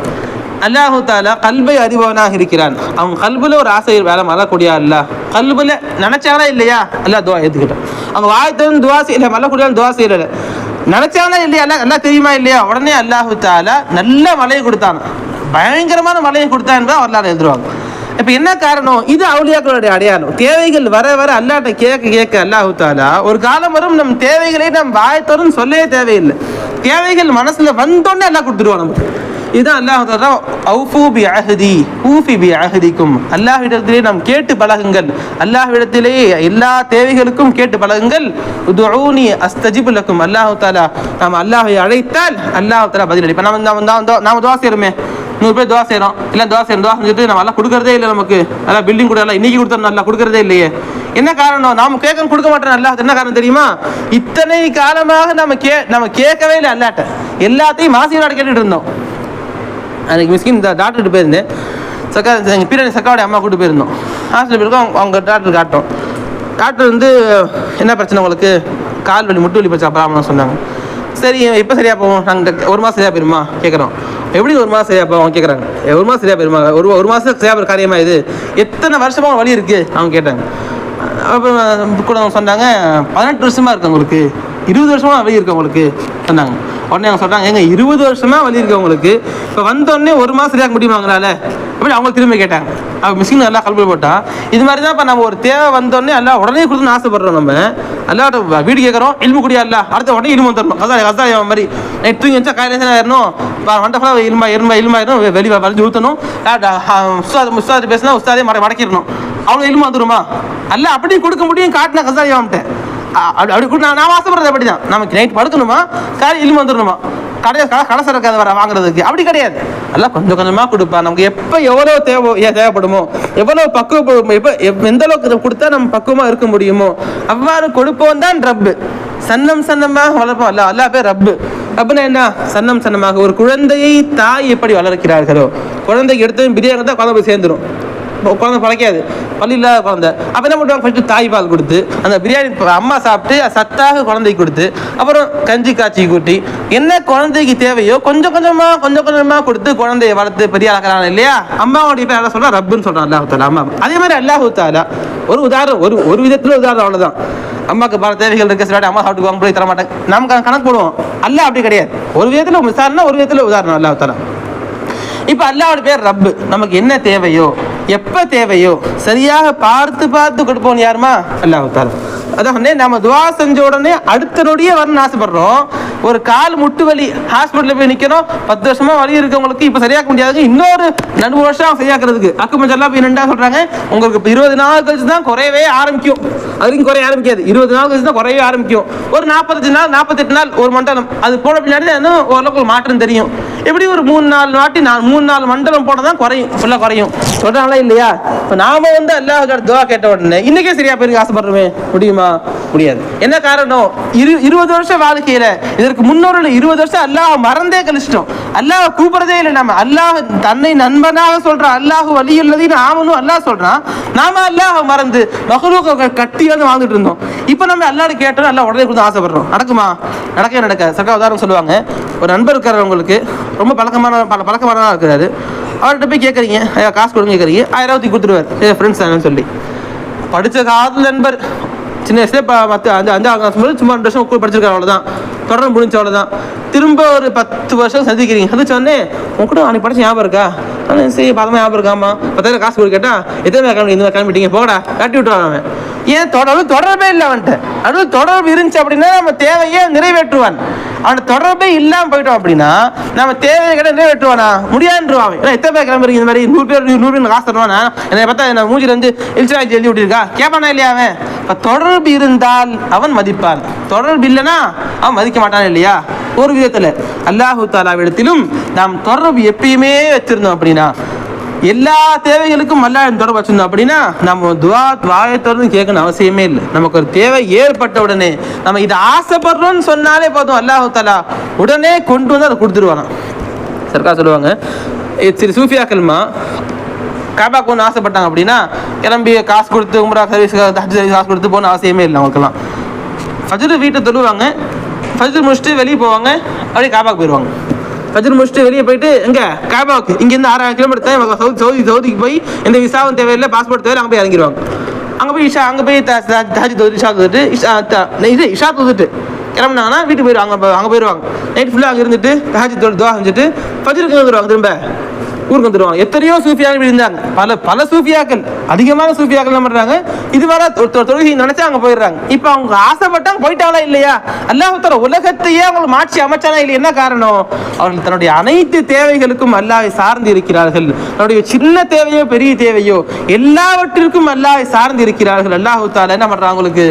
அல்லாஹு தஆலா கல்பை அறிபவனாக இருக்கிறான். அவங்க கல்புல ஒரு ஆசை வேலை மழக்கூடியா இல்ல, கல்புல நினைச்சாங்களா இல்லையா அல்லாஹ் துவா ஏற்றுக்கிட்டான். அவங்க வாயத்திலும் துவா செய்யலை, மழக்கூடியாலும் துவா செய்யலை, நினைச்சாங்களா இல்லையா எல்லாம் தெரியுமா இல்லையா, உடனே அல்லாஹு தஆலா நல்ல மழையை கொடுத்தான், பயங்கரமான மழையை கொடுத்தான் என்பதை வரலாறு எழுதுருவாங்க. இப்போ என்ன காரணம்? இது அவுலியாக்களுடைய அடையாளம். தேவைகள் வர வர அல்லாஹ்ட்ட கேட்க கேட்க அல்லாஹ் தஆலா ஒரு காலம் வரும் நம் தேவைகளை நம் வாயத்தோறும் சொல்லவே தேவையில்லை. தேவைகள் மனசுல வந்தோடனே அல்லாஹ் கொடுத்துருவான் நமக்கு. இதுதான் அல்லாஹ் தஆலா அவ்ஃபூ பி அஹ்தி ஊஃபி பி அஹ்திக்கும். அல்லாஹ்விடத்திலே நாம் கேட்டு பழகுங்கள். அல்லாஹ்விடத்திலே எல்லா தேவைகளுக்கும் கேட்டு பழகுங்கள். உதுஊனி அஸ்தஜிப் லக்கும். அல்லாஹ் தஆலா நாம் அல்லாஹ்வை அழைத்தால் அல்லாஹ் தஆலா பதிலளிப்பான். நாம துஆ செய்றோமே, 100 பேர் துஆ செய்றோம், இல்லை துஆ செஞ்சுட்டு நம்ம எல்லாம் கொடுக்கறதே இல்லை. நமக்கு எல்லாம் பில்டிங் கூட எல்லாம் இன்னைக்கு கொடுத்தோம், நல்லா கொடுக்கறதே இல்லையே. என்ன காரணம்? நாம கேட்க கொடுக்க மாட்டோம் அல்லாஹ். என்ன காரணம் தெரியுமா? இத்தனை காலமாக நம்ம கேட்கவே இல்லை அல்லாஹ்ட்ட. எல்லாத்தையும் மாசியோட கேட்டுட்டு இருந்தோம். அன்றைக்கி மிஸ்கின் டாக்டர்கிட்ட போயிருந்தேன். எங்கள் பீரடி சக்காவுடைய அம்மா கூட்டு போயிருந்தோம். ஹாஸ்பிட்டல் போயிருக்கோம். அவங்க டாக்டர் காட்டோம். டாக்டர் வந்து என்ன பிரச்சனை உங்களுக்கு? கால் வலி, முட்டு வலி பிரச்சனை ப்ராப்ளம் சொன்னாங்க. சரி எப்போ சரியாக போவோம்? நாங்கள் 1 மாதம் சரியாக போயிருமா கேட்குறோம். எப்படி 1 மாதம் சரியாக போவோம் கேட்குறாங்க. 1 மாதம் சரியாக போயிருமா? ஒரு மாதத்துக்கு சரியாக போகிற காரியமாக இது? எத்தனை வருஷமாக வலி இருக்குது அவங்க கேட்டாங்க. அப்போ கூட அவங்க சொன்னாங்க 18 வருஷமாக இருக்குது உங்களுக்கு, 20 வருஷமாக வலி இருக்குது உங்களுக்கு சொன்னாங்க. உடனே அவங்க சொல்கிறாங்க, ஏங்க 20 வருஷமாக வலி இருக்குது உங்களுக்கு, இப்போ வந்தோடனே 1 மாதம் சரியாக முடியுமாங்களால எப்படி அவங்க திரும்ப கேட்டாங்க. அப்போ மிஷின் நல்லா கல்வி போட்டால் இது மாதிரி தான். இப்போ நம்ம ஒரு தேவை வந்தோடனே எல்லாம் உடனே கொடுத்துன்னு ஆசைப்படுறோம். நம்ம எல்லார்ட்ட வீடு கேட்குறோம், இல்மு குடியா இல்லை, அடுத்த உடனே இல்மு வந்துடணும். அதான் மாதிரி நைட் தூங்கி வச்சா காலையில் ஆயிடணும், வண்டஃபுல்லாக இல்மாயிரும், வெளியே வளைஞ்சு ஊற்றணும். உஸ்தாது பேசினா உஸ்தாதே மடக்கிடணும், அவ்வளோ இல்மு வந்துடுமா? அல்ல அப்படி கொடுக்க முடியும். காட்டின கசாயாமட்டேன் அப்படி கூட நான் ஆசைப்படுறது அப்படி தான். நமக்கு நைட் படுக்கணுமா, காலையில் இல்மு வந்துடணுமா? கடைசி இருக்காது வர வாங்குறதுக்கு அப்படி கிடையாது. எல்லாம் கொஞ்சம் கொஞ்சமாக கொடுப்பா. நமக்கு எப்போ எவ்வளோ தேவைப்படுமோ, எவ்வளோ பக்குவப்படுமோ, எப்போ எந்த அளவுக்கு கொடுத்தா நம்ம பக்குவமாக இருக்க முடியுமோ அவ்வாறு கொடுப்போம் தான் ரப்பு. சன்னம் சன்னமாக வளர்ப்போம். அல்லா பேர் ரப்பு. ரப்புனா என்ன? சன்னம் சன்னமாக. ஒரு குழந்தையை தாய் எப்படி வளர்க்கிறார்களோ, குழந்தைக்கு எடுத்து பிரியாணி தான் குழந்தை போய் சேர்ந்துடும். குழந்தை பழைக்காது, பள்ளி இல்லாத குழந்தை. அப்போ என்ன பண்ணுவாங்க? ஃபஸ்ட்டு தாய் பால் கொடுத்து அந்த பிரியாணி அம்மா சாப்பிட்டு சத்தாக குழந்தைக்கு கொடுத்து அப்புறம் கஞ்சி காய்ச்சி கூட்டி என்ன குழந்தைக்கு தேவையோ கொஞ்சம் கொஞ்சமாக கொடுத்து குழந்தைய வளர்த்து பெரிய ஆளாக்குறாங்க இல்லையா? அம்மாவோடைய பேர் என்ன சொல்கிறா? ரப்புன்னு சொல்கிறான் அல்லாஹ் தஆலா. அம்மா அதே மாதிரி அல்லாஹ் தஆலா ஒரு உதாரணம், ஒரு விதத்தில் உதாரணம், அவ்வளோதான். அம்மாவுக்கு பல தேவைகள் இருக்க சில அம்மா சாப்பிட்டுக்குவாங்க, போய் தர மாட்டாங்க, நம்ம கணக்கு போடுவோம். அல்லாஹ் அப்படி கிடையாது. ஒரு விதத்தில் விசாரணை, ஒரு விதத்தில் உதாரணம் அல்லாஹ் தஆலா. இப்போ அல்லாஹ்வுடைய பேர் ரப்பு. நமக்கு என்ன தேவையோ எப்போ தேவையோ சரியாக பார்த்து கொடுப்போம். யாருமா? அல்லாஹ் தஆலா. அதான் நம்ம துவா செஞ்ச உடனே அடுத்த நொடியே வரணும்னு ஆசைப்படுறோம். ஒரு கால் முட்டு வலி ஹாஸ்பிட்டலில் போய் நிற்கணும், 10 வருஷமா வலி இருக்கவங்களுக்கு இப்போ சரியாக்க முடியாது, இன்னொரு 40 வருஷம் சரியாக்குறதுக்கு அக்குமஞ்செல்லாம் போய் என்னண்டா சொல்கிறாங்க, உங்களுக்கு இப்போ 20 நாள் கழிச்சு தான் குறையவே ஆரம்பிக்கும். அதுக்கும் குறைய ஆரம்பிக்காது, 20 நாள் கழிச்சு தான் குறையவே ஆரம்பிக்கும். ஒரு 45 நாள் 48 நாள் ஒரு மண்டலம் அது போன பின்னாடி தான் இன்னும் ஓரளவுக்கு மாற்றம் தெரியும். எப்படி ஒரு 3-4 வாட்டி 3-4 மண்டலம் போனால் தான் குறையும், ஃபுல்லாக குறையும். சொல்கிறாங்களா இல்லையா? இப்போ நாம வந்து அல்லாஹ் துவா கேட்ட உடனே இன்னைக்கே சரியா போயிருக்க ஆசைப்படுறோமே, முடியுமா? முடியாது. என்ன காரணம்? 20 வருஷம் வாழ்க்கையில இதற்கு முன்னோர்கள் 20 வருஷம் அல்லாஹ் மறந்தே கழிச்சிட்டோம். அல்லாஹ் கூப்பிடுறதே இல்லை. நம்ம அல்லாஹ் தன்னை நண்பனாக சொல்றான், அல்லாஹ் வலியுள்ளதின்னு ஆமனும் அல்லாஹ் சொல்றான். நாம அல்லாஹ் மறந்து மஹ்லூக்க கட்டியாவது வாழ்ந்துட்டு இருந்தோம். இப்போ நம்ம அல்லாஹ் கேட்டோம், அல்லாஹ் உடனே கொடுத்து ஆசைப்படுறோம். நடக்குமா? நடக்கவே நடக்காது. சர்க்கா உதாரணம் சொல்லுவாங்க, ஒரு நண்பர் இருக்காரு, உங்களுக்கு ரொம்ப பழக்கமானதாக இருக்கிறாரு. அவர்கிட்ட போய் கேட்குறீங்க, ஐயா காசு கொடுங்க கேட்குறீங்க, 1000 கொடுத்துருவார். ஃப்ரெண்ட்ஸ் தானேன்னு சொல்லி படித்த காலத்தில் நண்பர் சின்ன வயசுல இப்போ 5ஆம் கிளாஸ் போது சும்மா 2 வருஷம் கூட படிச்சிருக்காரு, அவ்வளோதான். தொடர்ந்து முடிஞ்ச அவ்வளோதான். திரும்ப ஒரு 10 வருஷம் சந்திக்கிறீங்க. அது சொன்னேன், உங்க கூட அன்னைக்கு படிச்ச ஞாபகம் இருக்கா? சரி பதமாக ஞாபகம் இருக்காமா? 10,000 காசு கொடுக்க கேட்டா எத்தனை கிளம்பி இந்த கிளம்பிட்டீங்க போகடா கட்டி விட்டுருவான். ஏன் தொடர்பே இல்லை அவன்கிட்ட. அது தொடர்பு இருந்துச்சு அப்படின்னா நம்ம தேவையை நிறைவேற்றுவான். அவன் தொடர்பே இல்லாமல் போயிட்டோம் அப்படின்னா நம்ம தேவையை கேட்டால் நிறைவேற்றுவானா? முடியாதுன்றான். ஏன்னா எத்தனை பேர் கிளம்புறீங்க இந்த மாதிரி 100 பேர் காசு தருவானா? என்னை பார்த்தா என்ன மூஞ்சில் வந்து இல்சாஜி எழுதி விட்டுருக்கா கேட்பானா இல்லையா? அவன் இப்போ தொடர்பு இருந்தால் அவன் மதிப்பான், தொடர்பு இல்லைன்னா அவன் மதிக்க மாட்டான் இல்லையா? ஒரு விதத்தில் அல்லாஹு தஆலாவிடத்திலும் நாம் தொடர்பு எப்பயுமே வச்சிருந்தோம் அப்படின்னா, எல்லா தேவைகளுக்கும் அல்லாஹ் தொடர்பு வச்சிருந்தோம் அப்படின்னா நம்ம துவா வாயத்தோடு கேட்கணும் அவசியமே இல்லை. நமக்கு ஒரு தேவை ஏற்பட்ட உடனே நம்ம இதை ஆசைப்படுறோம்னு சொன்னாலே போதும், அல்லாஹ் தஆலா உடனே கொண்டு வந்து அதை கொடுத்துருவாங்க. சர்க்கா சொல்லுவாங்க, சரி சூஃபியாக்கள்மா காபாக்கு ஒன்று ஆசைப்பட்டாங்க அப்படின்னா கிளம்பி காசு கொடுத்து உம்ரா சர்வீஸ் காசு கொடுத்து போகணும் அவசியமே இல்லை. அவங்களுக்கெல்லாம் ஃபஜ்ர் வீட்டை தொழுவாங்க, ஃபஜ்ர் முடிச்சுட்டு வெளியே போவாங்க, அப்படியே காபாக்கு போயிடுவாங்க. ஃபஜ்ர் முடிச்சுட்டு வெளியே போயிட்டு எங்கே காபாவுக்கு இங்கேருந்து 6000 கிலோமீட்டர் சவுதிக்கு போய் எந்த விசாவும் தேவையில்லை, பாஸ்போர்ட் தேவையில்லை, அங்கே போய் இறங்கிடுவாங்க. அங்கே போய் அங்கே போய் தாஜி தொகுதி இஷா தொகுதிட்டு கிளம்புனாங்கன்னா வீட்டுக்கு போயிடுவாங்க. அங்கே போயிடுவாங்க. நைட் ஃபுல்லாக அங்கே இருந்துட்டு தாஜி துவா செஞ்சுட்டு ஃபஜ்ருக்கு வந்துடுவாங்க. திரும்ப ஊருக்கு வந்துடுவாங்க. எத்தனையோ சூஃபியாக்கள் இருந்தாங்க, பல சூஃபியாக்கள், அதிகமான சூஃபியாக்கள் என்ன பண்றாங்க, இதுவரை தொழுகை நினைச்சா அங்க போயிடுறாங்க. இப்ப அவங்க ஆசைப்பட்டாங்க, போயிட்டாங்களா இல்லையா? அல்லாஹ் தஆலா உலகத்தையே அவங்களுக்கு மாற்றி அமைச்சானா இல்லை? என்ன காரணம்? அவர்கள் தன்னுடைய அனைத்து தேவைகளுக்கும் அல்லாஹ்வை சார்ந்து இருக்கிறார்கள். தன்னுடைய சின்ன தேவையோ பெரிய தேவையோ எல்லாவற்றிற்கும் அல்லாஹ்வை சார்ந்து இருக்கிறார்கள். அல்லாஹ் தஆலா என்ன பண்றாங்க, அவங்களுக்கு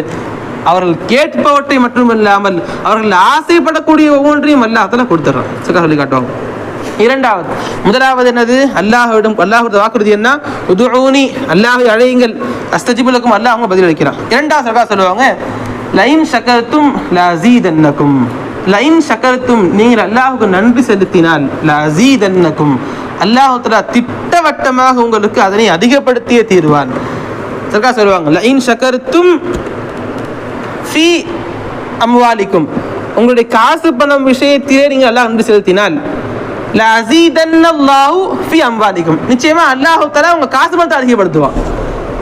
அவர்கள் கேட்பவற்றை மட்டுமில்லாமல் அவர்கள் ஆசைப்படக்கூடிய ஒவ்வொன்றையும் அல்லாஹ் தஆலா கொடுத்துறான். சொல்லி காட்டுவாங்க. இரண்டாவது, முதலாவது என்னது? அல்லாஹ்விடம் அல்லாஹ்வுடைய வாக்குறுதி என்ன? உதுஊனி, அல்லாஹ்வை அழையுங்கள், அஸ்தஜிபு லக்கும், அல்லாஹ் அவங்க பதில் அளிக்கிறான். இரண்டாவது சொல்லுவாங்க, லைன் ஷக்கர்தும் லஅஸீதன்னகும், லைன் ஷக்கர்தும், நீங்கள் அல்லாஹ்வுக்கு நன்றி செலுத்தினால், லஅஸீதன்னகும், அல்லாஹ் தஆலா திட்டவட்டமாக உங்களுக்கு அதனை அதிகப்படுத்தியே தீர்வான். சொல்லுவாங்க, லைன் ஷக்கர்தும் ஃபீ அம்வாலிக்கும், உங்களுடைய காசு பணம் விஷயத்திலே நீங்கள் அல்லாஹ் நன்றி செலுத்தினால், லஅஸீதன்னல்லாஹு ஃபீ அம்வாலிக்கும், நிச்சயமா அல்லாஹ் தஆலா உங்க காசு பணத்தை அதிகப்படுத்துவான்.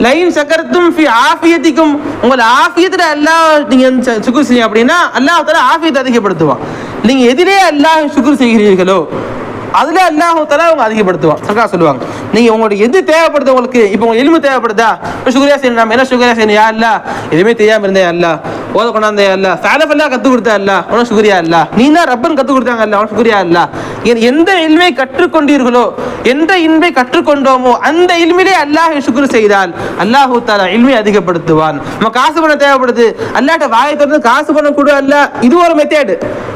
லைன் ஷக்கர்தும் ஃபீ ஆஃபியத்திக்கும், உங்கள் ஆஃபியத்துல அல்லாஹ் நீங்க சுக்ர் செய்ய அப்படின்னா அல்லாஹ் தஆலா ஆஃபியத்தை அதிகப்படுத்துவான். நீங்க எதிலே அல்லாஹ் சுக்ர் செய்கிறீர்களோ அதுல அல்லாஹ் தஆலா அவங்க அதிகப்படுத்துவான். சர்க்கார் சொல்லுவாங்க, நீங்க உங்களுக்கு எது தேவைப்படுது, உங்களுக்கு இப்போ உங்களுக்கு எலும்பு தேவைப்படுதா, சுக்ரியா செய்யணும். நம்ம என்ன சுக்ரியா செய்யணும்? யா அல்லாஹ், எதுவுமே தெரியாம இருந்தே அல்லாஹ், ஓத கொண்டாந்தே அல்லாஹ், ஃபஅலஃபல்லா கற்றுக் கொடுத்தா அல்லாஹ், உனக்கு சுக்ரியா அல்லாஹ், நீ தான் ரப்பன் கற்றுக் கொடுத்தாங்க அல்லாஹ், உனக்கு சுக்ரியா அல்லாஹ். எந்த இல்மை கற்றுக்கொண்டீர்களோ, எந்த இல்மை கற்றுக்கொண்டோமோ அந்த இல்மிலே அல்லாஹ்வை சுக்ர் செய்தால் அல்லாஹ் தஆலா இல்மை அதிகப்படுத்துவான். நம்ம காசு பணம் தேவைப்படுது, அல்லாஹ்ட்ட வாயை திறந்து காசு பணம் கொடு அல்லாஹ், இது ஒரு மெத்தேடு,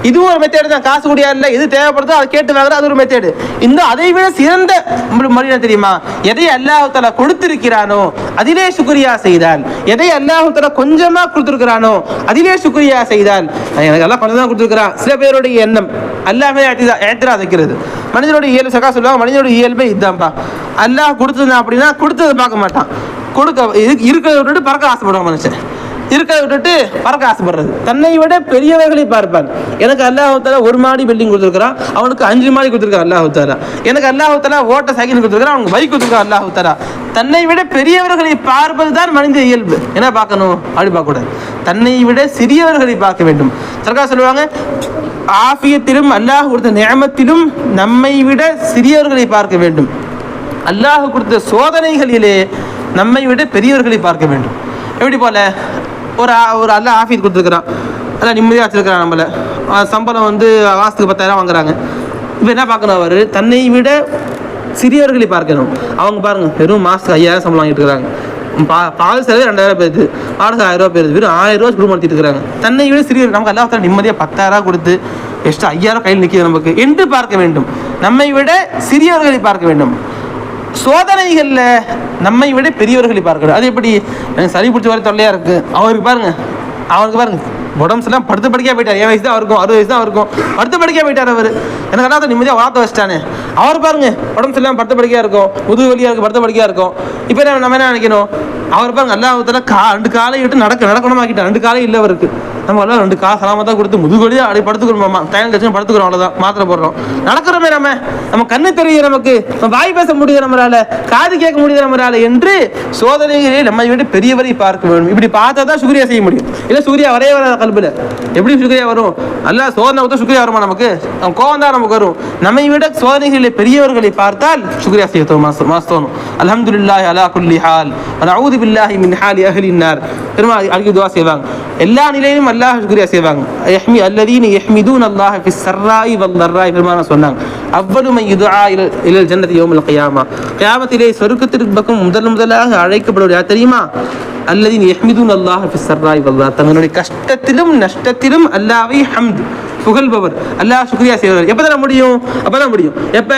இது ஒரு மெத்தேடு தான். காசு கூடிய அல்லாஹ் எது தேவைப்படுதோ அதை கேட்டு வாங்குற, அது ஒரு மெத்தேடு. இந்த அதை விட சிறந்த மரியாதை தெரியுமா? எதை அல்லாஹ் தஆலா கொடுத்திருக்கிறானோ அதிலே சுக்ரியா செய்தால், எதை அல்லாஹ் தஆலா கொஞ்சமா கொடுத்திருக்கிறானோ அதிலே சுக்ரியா செய்தால், எனக்கு அல்லாஹ் கொஞ்சம் தான் கொடுத்திருக்கிறான். சில பேருடைய எண்ணம் அல்லாஹ்வே ஏத்திராஸ் வைக்கிறது. மனிதனுடைய இயல்பு சகா சொல்லுவாங்க, மனிதனுடைய இயல்பே இதுதான்ப்பா. அல்லாஹ் கொடுத்தது அப்படின்னா கொடுத்ததை பார்க்க மாட்டான், இருக்கிறத விட்டுட்டு பறக்க ஆசைப்படுவான். மனுஷன் இருக்கிறத விட்டுட்டு பறக்க ஆசைப்படுறது. தன்னை விட பெரியவர்களை பார்ப்பான். எனக்கு அல்லாஹ் தஆலா 1 மாடி பில்டிங் கொடுத்துருக்கான், அவனுக்கு 5 மாடி கொடுத்துருக்கான் அல்லாஹ் தஆலா. எனக்கு அல்லாஹ் தஆலா ஓட்ட சைக்கிள் கொடுத்துருக்கான், அவனுக்கு பைக் கொடுத்துருக்கான் அல்லாஹ் தஆலா. தன்னை விட பெரியவர்களை பார்ப்பது தான் மனித இயல்பு. என்ன பார்க்கணும்? அப்படி பார்க்கக்கூடாது, தன்னை விட சிறியவர்களை பார்க்க வேண்டும். சர்க்கார் சொல்லுவாங்க, ஆஃபியத்திலும் அல்லாஹ் கொடுத்த நிஅமத்திலும் நம்மை விட சிறியவர்களை பார்க்க வேண்டும். அல்லாஹ் கொடுத்த சோதனைகளிலே நம்மை விட பெரியவர்களை பார்க்க வேண்டும். எப்படி போல? ஒரு அல்லாஹ் ஆஃபீஸ் கொடுத்துருக்குறான், அல்லாஹ் நிம்மதியாக வச்சுருக்கிறான். நம்மளை சம்பளம் மாதத்துக்கு 10,000 வாங்குறாங்க. இப்போ என்ன பார்க்கணும்? அவர் தன்னை விட சிறியவர்களை பார்க்கணும். அவங்க பாருங்க, வெறும் மாதத்துக்கு 5,000 சம்பளம் வாங்கிட்டு இருக்கிறாங்க. பால் செலவு 2,000 போயிருது, வாடகை 1,000 போயிருது, வெறும் 1,000 ரூபா குடும்பத்திட்டு இருக்கிறாங்க. தன்னை விட சிறியவர், நமக்கு அல்லாஹ் நிம்மதியாக 10,000 கொடுத்து எக்ஸ்ட்ரா 5,000 கையில் நிற்கிது நமக்கு என்று பார்க்க வேண்டும். நம்மை விட சிறியவர்களை பார்க்க வேண்டும். சோதனைகளில் நம்மை விட பெரியவர்களை பார்க்கணும். அது எப்படி? எனக்கு சளி பிடிச்ச வரை தொல்லையாக இருக்குது, அவருக்கு பாருங்க உடம்பு எல்லாம் படுத்து படிக்க போயிட்டார். 7 வயசு தான் இருக்கும், 60 வயசு தான் இருக்கும், படுத்து படிக்க போயிட்டார். அவர் எனக்கு அல்லாத நிம்மதியாக வார்த்தை வச்சிட்டானே. அவர் பாருங்க உடம்பு எல்லாம் படுத்து படிக்கையாக இருக்கும், முதுகு வலியாக இருக்கும், படுத்து படிக்கையாக இருக்கும். இப்போ நம்ம என்ன நினைக்கணும்? அவர் பாருங்க அல்லாஹ் 2 காலை விட்டு நடக்கணும் ஆக்கிட்டான். 2 காலை இல்லை அவருக்கு. நம்ம எல்லாம் 2 கால் சலாம தான் கொடுத்து முதுகு வலியாக அப்படி படுத்துக்கிறோம், டைம் கட்சி படுத்துக்கிறோம், அவ்வளோதான், மாத்திரை போடுறோம், நடக்கிறோமே. நம்ம கண்ணு தெரியுது, நமக்கு வாய் பேச முடியுது நம்மளால, காது கேட்க முடியுது நம்மளால என்று சோதனைகளை நம்மை விட பெரியவரை பார்க்க வேண்டும். இப்படி பார்த்தா தான் சுக்ரியா செய்ய முடியும். இல்லை சுக்ரியா வரவே வராது கல்புல. எப்படி சுக்ரியா வரும்? அல்லாஹ் சோதனை கொடுத்தா சுக்ரியா வருமா? நமக்கு கோவம் தான் நமக்கு வரும். நம்மை விட சோதனைகளை பெரியவர்களை பார்த்தால் சுக்ரியா செய்ய தோணும். அல்ஹம்துலில்லாஹி அலா குல்லி ஹால் வ நஊது பில்லாஹி மின் ஹாலி அஹ்லின் நார். பெருமாள் அடிக்கடி துஆ செய்வாங்க. எல்லா நிலையிலும் அல்லாஹ் சுக்ரியா செய்வாங்க. அல்லதீன யஹ்மிதூன அல்லாஹ ஃபிஸ் ஸர்ராஇ வல் தர்ராஇ. பெருமாள் சொன்னாங்க, அவ்வளு மன் யுதுஆ இலல் ஜன்னதி யௌமல் கியாமா. கியாமத்திலே சொர்க்கத்திற்கு பக்கம் முதலாக அழைக்கப்படுவது யார் தெரியுமா? அல்லதீன யஹ்மிதூன அல்லாஹ ஃபிஸ் ஸர்ராஇ வல் தர்ராஇ. தங்களுடைய கஷ்டத்திலும் நஷ்டத்திலும் அல்லாஹ்வை ஹம்த் புகழ்பவர், அல்லாஹ் சுக்ரியா செய்வார். எப்போ தான் முடியும்? அப்பதான் முடியும். எப்ப?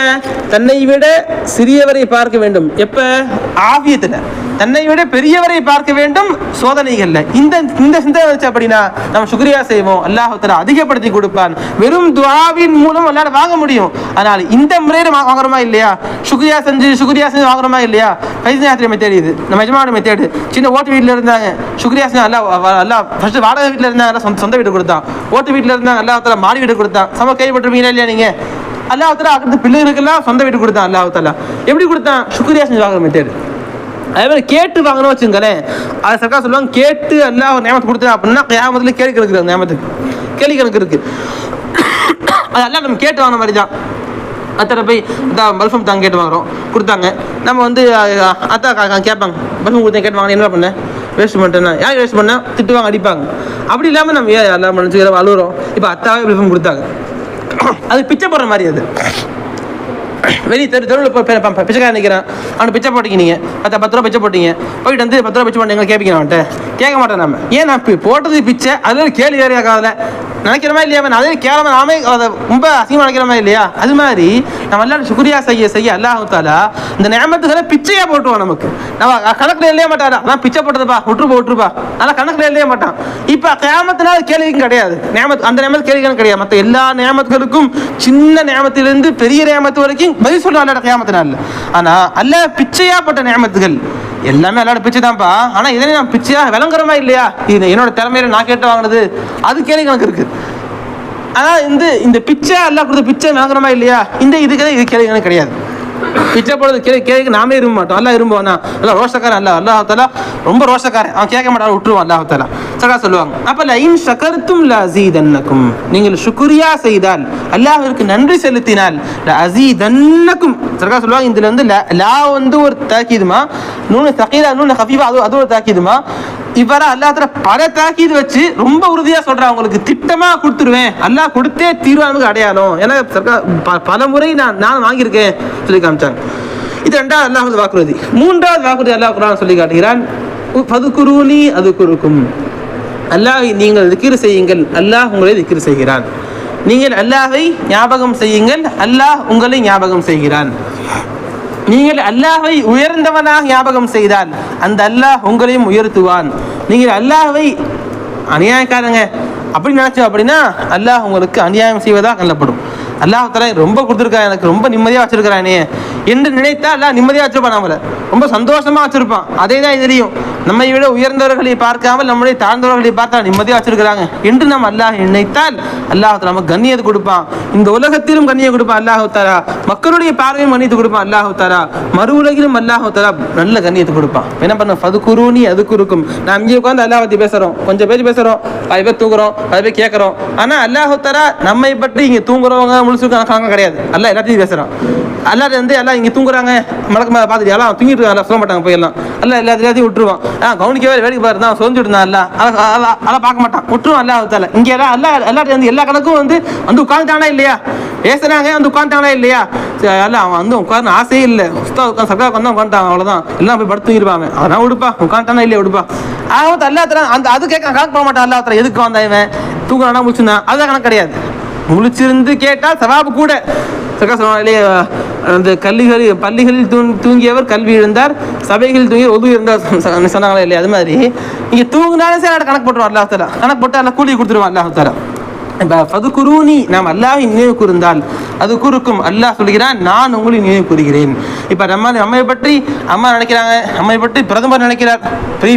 தன்னை விட சிறியவரை பார்க்க வேண்டும். எப்ப? ஆவியத்தில் தன்னை விட பெரியவரை பார்க்க வேண்டும் சோதனைகள்ல. இந்த சிந்தனை வச்சு அப்படின்னா நம்ம சுக்ரியா செய்வோம், அல்லாஹ் தஆலா அதிகப்படுத்தி கொடுப்பான். வெறும் துஆவின் மூலம் அல்லாஹ் வாங்க முடியும். ஆனால் இந்த முறையில வாங்குறோமா இல்லையா? சுக்ரியா செஞ்சு வாங்குறோமா இல்லையா? ஃபைஸ்நாத்ரி மெத்தேட் இது, நம்ம எஜமானோட மெத்தேட். சின்ன ஓட்டு வீட்டில் இருந்தாங்க, சுக்ரியா செஞ்சு அல்லாஹ் ஃபர்ஸ்ட் வாடகை வீட்டில் இருந்தாங்க, சொந்த வீடு கொடுத்தான். ஓட்டு வீட்டில் இருந்தாங்க, அல்லாஹ் தஆலா மாடி வீடு கொடுத்தான். சம கைப்பற்றுவீங்களா இல்லையா? நீங்க அல்லாஹ் தஆலா அடுத்த பிள்ளைகளுக்கெல்லாம் சொந்த வீடு கொடுத்தான். அல்லாஹ் தஆலா எப்படி கொடுத்தான்? சுக்ரியா செஞ்சு வாங்குற மெத்தேட். அதே மாதிரி கேட்டு வாங்கணும் வச்சுங்களேன். அது சர்க்கார் சொல்லுவாங்க, கேட்டு அல்லாஹ் ஒரு நியமத்து கொடுத்தா அப்படின்னா கியாமத்துல கேள்வி கணக்கு நியமத்துக்கு கேள்வி கணக்கு இருக்கு. அது அல்லாஹ் நம்ம கேட்டு வாங்கின மாதிரி தான். அத்தனை போய் அதான் பல்ஃபம் தாங்க கேட்டு வாங்குறோம், கொடுத்தாங்க. நம்ம வந்து அத்தா கேட்பாங்க, பல்ஃபம் கொடுத்தேன் கேட்டு வாங்க, என்ன பண்ணேன், வேஸ்ட் பண்ணிட்டேன்னா யார் வேஸ்ட் பண்ணால் திட்டுவாங்க, அடிப்பாங்க. அப்படி இல்லாமல் நம்ம ஏன் எல்லாம் நினச்சிக்கிறோம் அழுகுறோம். இப்போ அத்தாவே பல்ஃபம் கொடுத்தாங்க, அது பிச்சை போடுற மாதிரி. அது வெளியே தெருவில் போய் பிச்சைக்காரன் நிற்கிறான், அவனை பிச்சை போட்டிங்க, நீங்கள் 10 ரூபா பிச்சை போட்டீங்க, போயிட்டு வந்து 10 ரூபா பிச்சை போட்டீங்க கேட்பீங்க, அவன்கிட்ட கேட்க மாட்டேன். நம்ம ஏன் நான் போட்டது பிச்சை, அதில் கேள்வி வேறையாக்காதில் நினைக்கிறோமா இல்லையா, அதே கேவலமா நாமே அதை ரொம்ப அசிங்கமாக நினைக்கிறோமா இல்லையா. அது மாதிரி நம்ம எல்லாம் சுக்ரியா செய்ய அல்லாஹ் தஆலா இந்த நியமத்துகளை பிச்சையாக போட்டுருவோம். நமக்கு நம்ம கணக்கில் எழுத மாட்டாரா, நான் பிச்சை போட்டதுப்பா விட்டுருப்பா, அதெல்லாம் கணக்கில் எழுத மாட்டான். இப்போ கியாமத்தினால கேள்விக்கும் கிடையாது, நியமத் அந்த நியமத்து கேள்விகளும் கிடையாது. மற்ற எல்லா நியமத்துகளுக்கும் சின்ன நியமத்திலிருந்து பெரிய நியமத்து வரைக்கும் பதில் சொல்லுவான் அல்லாஹ் கியாமத்தினால. ஆனால் அல்லாஹ் பிச்சையாக போட்ட நியமத்துகள் எல்லாமே அல்லாட பிச்சை தான்ப்பா. ஆனால் இதனை நான் பிச்சையாக விளங்குறமா இல்லையா, இது என்னோட திறமையில நான் கேட்டு வாங்கினது, அது கேள்வி கணக்கு இருக்கு. ஆனால் இந்த பிச்சை அல்லாஹ் கொடுத்த பிச்சை விளங்குறமா இல்லையா, இதுக்கு கேள்வி கணக்கு கிடையாது. பிச்சை போடுறது கேள்விக்கு நாமே விரும்ப மாட்டோம், அல்லாஹ் விரும்புவானா, அல்லாஹ் ரோஷக்காரன், அல்லாஹ் தஆலா ரொம்ப ரோஷக்காரன், அவன் கேட்க மாட்டான், விட்டுருவான் அல்லாஹ் தஆலா. சகா சொல்லுவாங்க. அப்போ லஇன் ஷகர்தும் லஅஸீதன்னகும், நீங்கள் சுக்ரியா செய்தால், அல்லாஹ்விற்கு நன்றி செலுத்தினால், லஅஸீதன்னகும் சகா சொல்லுவாங்க. இதுல வந்து லா வந்து ஒரு தாக்கீதுமா, நூனு தகீலா நூனு ஹஃபீஃபா அது ஒரு தாக்கீதுமா. இவ்வாறு அல்லாஹ் தஆலா பல தாக்கீது வச்சு ரொம்ப உறுதியா சொல்றான், உங்களுக்கு திட்டமா கொடுத்துருவேன், அல்லாஹ் கொடுத்தே தீர்வானுக்கு அடையாளம். ஏன்னா பல முறை நான் வாங்கியிருக்கேன் சொல்லி காமிச்சாங்க. இது 2வது அல்லாஹ்வுடைய வாக்குறுதி. 3வது வாக்குறுதி அல்லாஹ் குர்ஆன் சொல்லி காட்டுகிறான், ஃபதுகுரூனி அதுகுருக்கும், அல்லாஹ் நீங்கள் திக்ர் செய்யுங்கள், அல்லாஹ் உங்களை திக்ர் செய்கிறான். நீங்கள் அல்லாஹை ஞாபகம் செய்யுங்கள், அல்லாஹ் உங்களை ஞாபகம் செய்கிறான். நீங்கள் அல்லாஹ்வை உயர்ந்தவனாக ஞாபகம் செய்தால் அந்த அல்லாஹ் உங்களையும் உயர்த்துவான். நீங்கள் அல்லாஹ்வை அநியாயக்காரங்க அப்படி நினைச்சோம் அப்படின்னா அல்லாஹ் உங்களுக்கு அநியாயம் செய்வதாக கல்லப்படும். அல்லாஹ் தஆலா ரொம்ப கொடுத்துருக்கான், எனக்கு ரொம்ப நிம்மதியாக வச்சிருக்கிறானே என்று நினைத்தா அல்லாஹ் நிம்மதியாக வச்சிருப்பான், நம்மளை ரொம்ப சந்தோஷமா வச்சிருப்பான். அதே தான் தெரியும், நம்மை விட உயர்ந்தவர்களை பார்க்காமல் நம்முடைய தாழ்ந்தவர்களை பார்த்தா நிம்மதியாக வச்சிருக்கிறாங்க என்று நம்ம அல்லாஹ் நினைத்தால் அல்லாஹ் தஆலா நமக்கு கண்ணியத்தை கொடுப்பான். இந்த உலகத்திலும் கண்ணியம் கொடுப்பான் அல்லாஹ் தஆலா, மக்களுடைய பார்வையும் கண்ணியத்தை கொடுப்பான் அல்லாஹ் தஆலா, மறு உலகிலும் அல்லாஹ் தஆலா நல்ல கண்ணியத்தை கொடுப்பான். என்ன பண்ண ஃபதுகுரூனி அதுகுருக்கும், நான் இங்கே உட்காந்து அல்லாஹ் பற்றி பேசுகிறோம், கொஞ்சம் பேர் பேசுகிறோம், 5 பேர் தூங்குறோம், 5 பேர் கேட்குறோம். ஆனால் அல்லாஹ் தஆலா நம்மை பற்றி இங்கே தூங்குறவங்க முழுசு கணக்காக கிடையாது, அல்லாஹ் எல்லாத்தையும் பேசுகிறான். அல்லாஹ் வந்து எல்லாம் இங்கே தூங்குறாங்க மலக்கு மேலே பார்த்துட்டு எல்லாம் தூங்கிட்டு இருக்காங்க, சொல்ல மாட்டாங்க போயிடலாம், அல்லாஹ் எல்லாத்தையும் விட்டுருவான். கவனிக்கவே வேடிக்கை பாரு தான் சொல்லிட்டு இருந்தான், அல்லாஹ் பார்க்க மாட்டான், விட்டுருவான் அல்லாஹ் தஆலா. இங்கே எல்லாரும் வந்து எல்லா கணக்கும் வந்து உட்காந்துட்டானா இல்லையா, பேசுறாங்க வந்து உட்காந்துட்டானா இல்லையா, எல்லாம் அவன் வந்து உட்காந்து ஆசையே இல்லை, உஸ்தாத் உட்காந்து சக்கா உட்காந்து உட்காந்துட்டான், அவ்வளோதான், எல்லாம் போய் படுத்து தூங்கிருப்பாங்க, அதான் விடுப்பா உட்காந்துட்டானா இல்லையா விடுப்பா. அவன் அல்லாஹ் தஆலா அந்த அது கேட்க கணக்கு போக மாட்டான் அல்லாஹ் தஆலா, எதுக்கு வந்தான் இவன் தூங்குறானா முடிச்சுருந்தான், அதுதான் கணக்கு கிடையாது. முழிச்சிருந்து கேட்டால் சவாபு கூட. அந்த பள்ளிகளில் தூங்கியவர் கல்வி இழந்தார், சபைகளில் தூங்கி ஒது இருந்தார் சொன்னாங்களே இல்லையா, அது மாதிரி இங்கே தூங்கினாலும் சரி கணக்கு போட்டுருவான் அல்லாஹ் தஆலா, கணக்கு போட்டு எல்லாம் கூலி கொடுத்துருவான் அல்லாஹ் தஆலா. இப்போ ஃபதுகுரூனி நாம் அல்லாஹ்வை நினைவு கூர்ந்தால் அது கூறுக்கும், அல்லாஹ் சொல்கிறான் நான் உங்களை நினைவு கூறுகிறேன். இப்போ நம்மை பற்றி அம்மா நினைக்கிறாங்க, நம்மை பற்றி பிரதமர் நினைக்கிறார்,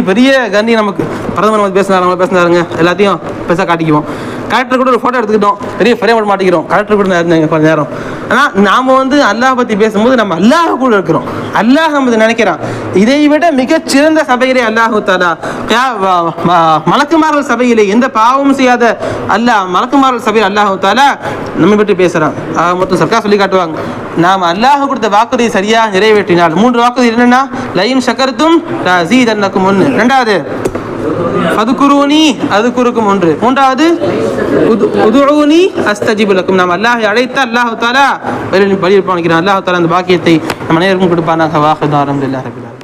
பெரிய கண்டி நமக்கு பிரதமர் வந்து பேசினாருங்க எல்லாத்தையும் பெருசாக காட்டிக்குவோம். கலெக்டர் கூட ஒரு ஃபோட்டோ எடுத்துக்கிட்டோம், பெரிய ஃப்ரேம் போட மாட்டேங்கிறோம், கலெக்டர் கூட இருந்தாங்க கொஞ்ச நேரம். ஆனால் நாம் வந்து அல்லாஹ் பற்றி பேசும்போது நம்ம அல்லாஹ் கூட இருக்கிறோம், அல்லாஹ் நம்ம நினைக்கிறான். இதை விட மிகச்சிறந்த சபையிலே அல்லாஹு தஆலா மலக்குமார்கள் சபையிலே எந்த பாவமும் செய்யாத அல்லாஹ் மலக்குமார்கள் சபையில் அல்லாஹு தஆலா நம்மை பற்றி பேசுகிறான். மொத்தம் சர்க்கார் சொல்லி காட்டுவாங்க, நாம் அல்லாஹ் கொடுத்த வாக்குறுதியை சரியாக நிறைவேற்றினால் 3 வாக்குறுதி என்னன்னா, லஇன் ஷகர்தும் லஅஸீதன்னகும் 1, 2வது ஃபதுகுரூனி அதுகுருக்கும் 1, 3வது உதுஊனி அஸ்தஜிபு லக்கும், நாம் அல்லாஹ்வை அழைத்த அல்லாஹ் தஆலா வழியில் நினைக்கிறான். அல்லாஹ் தஆலா அந்த பாக்கியத்தை நம் அனைவருக்கும் கொடுப்பானாக. வாஹிது அல்ஹம்துலில்லாஹி ரப்பில் ஆலமீன்.